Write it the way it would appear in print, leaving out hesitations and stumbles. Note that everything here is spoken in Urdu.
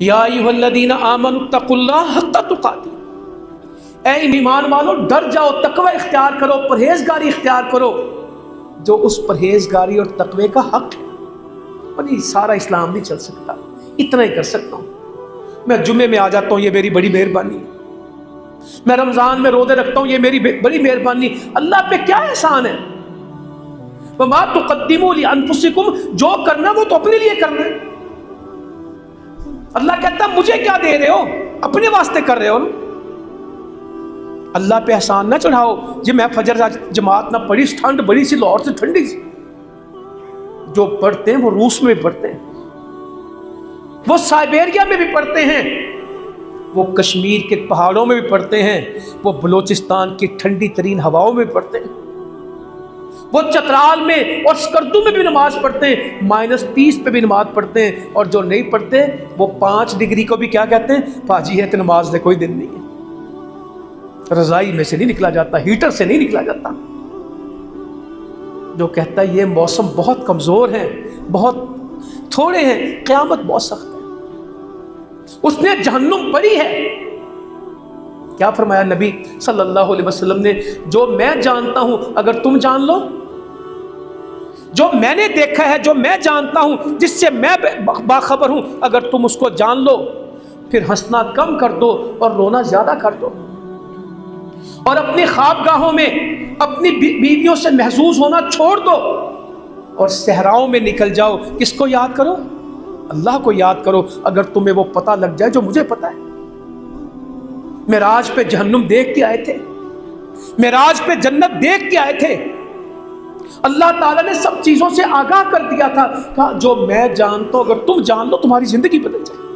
یا ایھا آمنوا اتقوا اللہ حق تقاتہ، اے ایمان والو ڈر جاؤ، تقوی اختیار کرو، پرہیزگاری اختیار کرو جو اس پرہیزگاری اور تقوی کا حق ہے۔ اور نہیں سارا اسلام نہیں چل سکتا، اتنا ہی کر سکتا ہوں۔ میں جمعے میں آ جاتا ہوں، یہ میری بڑی مہربانی ہے۔ میں رمضان میں روزے رکھتا ہوں، یہ میری بڑی مہربانی۔ اللہ پہ کیا احسان ہے؟ وما تقدموا لانفسکم، جو کرنا وہ تو اپنے لیے کرنا ہے۔ اللہ کہتا مجھے کیا دے رہے ہو، اپنے واسطے کر رہے ہو نا۔ اللہ پہ احسان نہ چڑھاؤ جی میں فجر جماعت نہ پڑھی، ٹھنڈ بڑی سی لاہور سے ٹھنڈی سی۔ جو پڑھتے ہیں وہ روس میں بھی پڑھتے ہیں، وہ سائبیریا میں بھی پڑھتے ہیں، وہ کشمیر کے پہاڑوں میں بھی پڑھتے ہیں، وہ بلوچستان کی ٹھنڈی ترین ہواؤں میں بھی پڑھتے ہیں، وہ چترال میں اور سکردو میں بھی نماز پڑھتے ہیں، -30 پہ بھی نماز پڑھتے ہیں۔ اور جو نہیں پڑھتے وہ 5 ڈگری کو بھی کیا کہتے ہیں؟ پاجی ہے کہ نماز دے کوئی دن نہیں ہے، رضائی میں سے نہیں نکلا جاتا، ہیٹر سے نہیں نکلا جاتا۔ جو کہتا ہے یہ موسم بہت کمزور ہے، بہت تھوڑے ہیں، قیامت بہت سخت ہے، اس نے جہنم پری ہے۔ کیا فرمایا نبی صلی اللہ علیہ وسلم نے؟ جو میں جانتا ہوں اگر تم جان لو، جو میں نے دیکھا ہے، جو میں جانتا ہوں، جس سے میں باخبر ہوں، اگر تم اس کو جان لو پھر ہنسنا کم کر دو اور رونا زیادہ کر دو، اور اپنی خوابگاہوں میں اپنی بیویوں سے محظوظ ہونا چھوڑ دو، اور صحراؤں میں نکل جاؤ۔ کس کو یاد کرو؟ اللہ کو یاد کرو۔ اگر تمہیں وہ پتہ لگ جائے جو مجھے پتہ ہے۔ معراج پہ جہنم دیکھ کے آئے تھے، معراج پہ جنت دیکھ کے آئے تھے۔ اللہ تعالیٰ نے سب چیزوں سے آگاہ کر دیا تھا، کہا جو میں جانتا ہوں اگر تم جان لو تمہاری زندگی بدل جائے۔